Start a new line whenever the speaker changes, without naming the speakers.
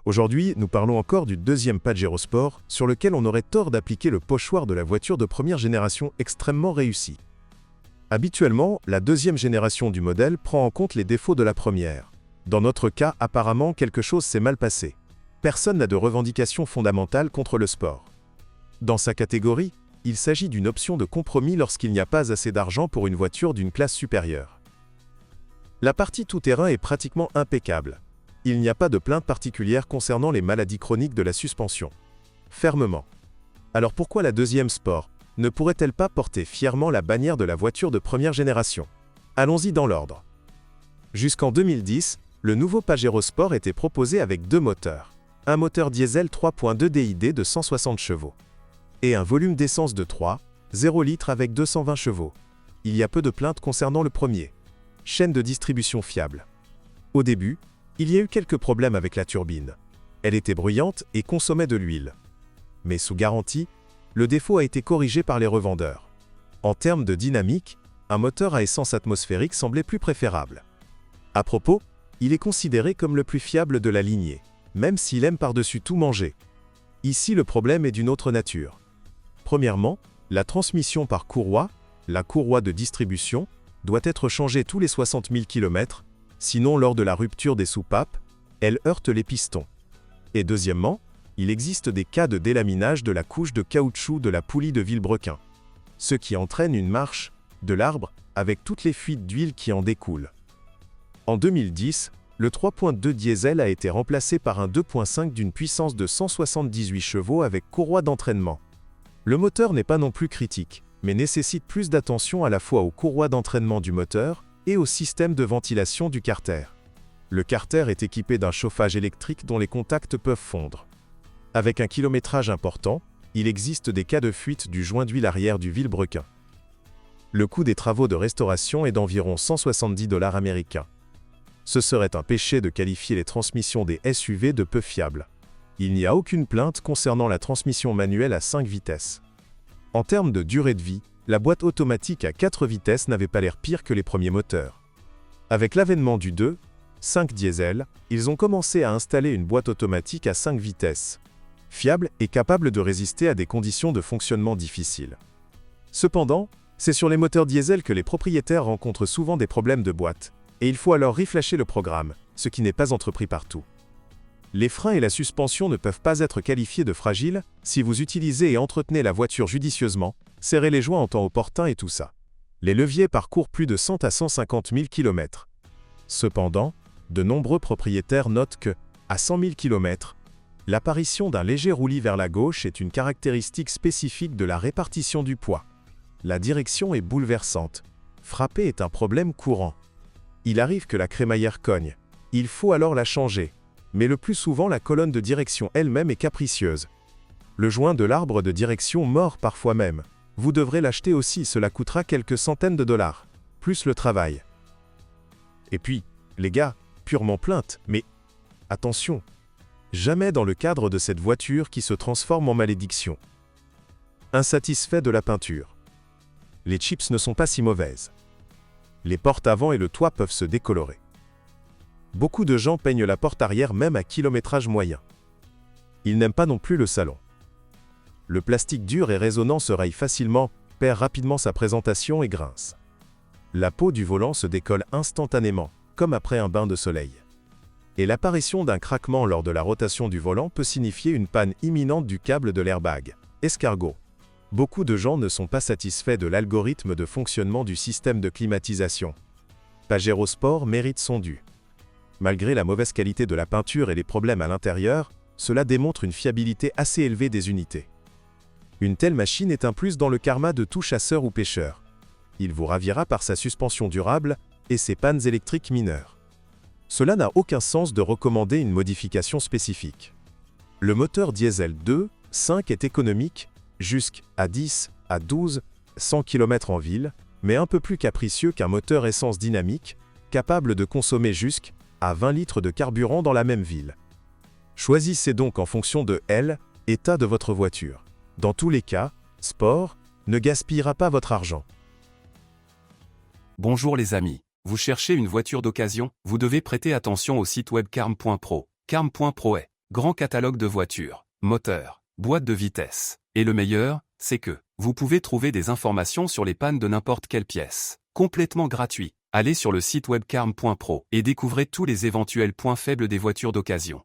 Aujourd'hui, nous parlons encore du deuxième Pajero Sport, sur lequel on aurait tort d'appliquer le pochoir de la voiture de première génération extrêmement réussie. Habituellement, la deuxième génération du modèle prend en compte les défauts de la première. Dans notre cas, apparemment, quelque chose s'est mal passé. Personne n'a de revendication fondamentale contre le sport. Dans sa catégorie, il s'agit d'une option de compromis lorsqu'il n'y a pas assez d'argent pour une voiture d'une classe supérieure. La partie tout-terrain est pratiquement impeccable. Il n'y a pas de plainte particulière concernant les maladies chroniques de la suspension. Fermement. Alors pourquoi la deuxième Sport ne pourrait-elle pas porter fièrement la bannière de la voiture de première génération? Allons-y dans l'ordre. Jusqu'en 2010, le nouveau Pajero Sport était proposé avec deux moteurs. Un moteur diesel 3.2 DID de 160 chevaux. Et un volume d'essence de 3,0 litres avec 220 chevaux. Il y a peu de plaintes concernant le premier. Chaîne de distribution fiable. Au début, il y a eu quelques problèmes avec la turbine. Elle était bruyante et consommait de l'huile. Mais sous garantie, le défaut a été corrigé par les revendeurs. En termes de dynamique, un moteur à essence atmosphérique semblait plus préférable. À propos, il est considéré comme le plus fiable de la lignée, même s'il aime par-dessus tout manger. Ici, le problème est d'une autre nature. Premièrement, la transmission par courroie, la courroie de distribution, doit être changée tous les 60 000 km, sinon lors de la rupture des soupapes, elle heurte les pistons. Et deuxièmement, il existe des cas de délaminage de la couche de caoutchouc de la poulie de Villebrequin, ce qui entraîne une marche de l'arbre avec toutes les fuites d'huile qui en découlent. En 2010, le 3.2 diesel a été remplacé par un 2.5 d'une puissance de 178 chevaux avec courroie d'entraînement. Le moteur n'est pas non plus critique, mais nécessite plus d'attention à la fois aux courroies d'entraînement du moteur et au système de ventilation du carter. Le carter est équipé d'un chauffage électrique dont les contacts peuvent fondre. Avec un kilométrage important, il existe des cas de fuite du joint d'huile arrière du Villebrequin. Le coût des travaux de restauration est d'environ 170 $ américains. Ce serait un péché de qualifier les transmissions des SUV de peu fiables. Il n'y a aucune plainte concernant la transmission manuelle à 5 vitesses. En termes de durée de vie, la boîte automatique à 4 vitesses n'avait pas l'air pire que les premiers moteurs. Avec l'avènement du 2.5 diesel, ils ont commencé à installer une boîte automatique à 5 vitesses, fiable et capable de résister à des conditions de fonctionnement difficiles. Cependant, c'est sur les moteurs diesel que les propriétaires rencontrent souvent des problèmes de boîte, et il faut alors reflasher le programme, ce qui n'est pas entrepris partout. Les freins et la suspension ne peuvent pas être qualifiés de fragiles si vous utilisez et entretenez la voiture judicieusement, serrez les joints en temps opportun et tout ça. Les leviers parcourent plus de 100 à 150 000 km. Cependant, de nombreux propriétaires notent que, à 100 000 km, l'apparition d'un léger roulis vers la gauche est une caractéristique spécifique de la répartition du poids. La direction est bouleversante. Frapper est un problème courant. Il arrive que la crémaillère cogne. Il faut alors la changer. Mais le plus souvent, la colonne de direction elle-même est capricieuse. Le joint de l'arbre de direction mord parfois même. Vous devrez l'acheter aussi, cela coûtera quelques centaines de dollars, plus le travail. Et puis, les gars, purement plainte, mais attention, jamais dans le cadre de cette voiture qui se transforme en malédiction. Insatisfait de la peinture. Les chips ne sont pas si mauvaises. Les portes avant et le toit peuvent se décolorer. Beaucoup de gens peignent la porte arrière même à kilométrage moyen. Ils n'aiment pas non plus le salon. Le plastique dur et résonnant se raye facilement, perd rapidement sa présentation et grince. La peau du volant se décolle instantanément, comme après un bain de soleil. Et l'apparition d'un craquement lors de la rotation du volant peut signifier une panne imminente du câble de l'airbag. Escargot. Beaucoup de gens ne sont pas satisfaits de l'algorithme de fonctionnement du système de climatisation. Pajero Sport mérite son dû. Malgré la mauvaise qualité de la peinture et les problèmes à l'intérieur, cela démontre une fiabilité assez élevée des unités. Une telle machine est un plus dans le karma de tout chasseur ou pêcheur. Il vous ravira par sa suspension durable et ses pannes électriques mineures. Cela n'a aucun sens de recommander une modification spécifique. Le moteur diesel 2.5 est économique, jusqu'à 10 à 12 100 km en ville, mais un peu plus capricieux qu'un moteur essence dynamique, capable de consommer jusqu'à 20 litres de carburant dans la même ville. Choisissez donc en fonction de l'état de votre voiture. Dans tous les cas, Sport ne gaspillera pas votre argent.
Bonjour les amis. Vous cherchez une voiture d'occasion? Vous devez prêter attention au site web carm.pro. Carm.pro est grand catalogue de voitures, moteurs, boîtes de vitesse. Et le meilleur, c'est que vous pouvez trouver des informations sur les pannes de n'importe quelle pièce. Complètement gratuit. Allez sur le site webcarm.pro et découvrez tous les éventuels points faibles des voitures d'occasion.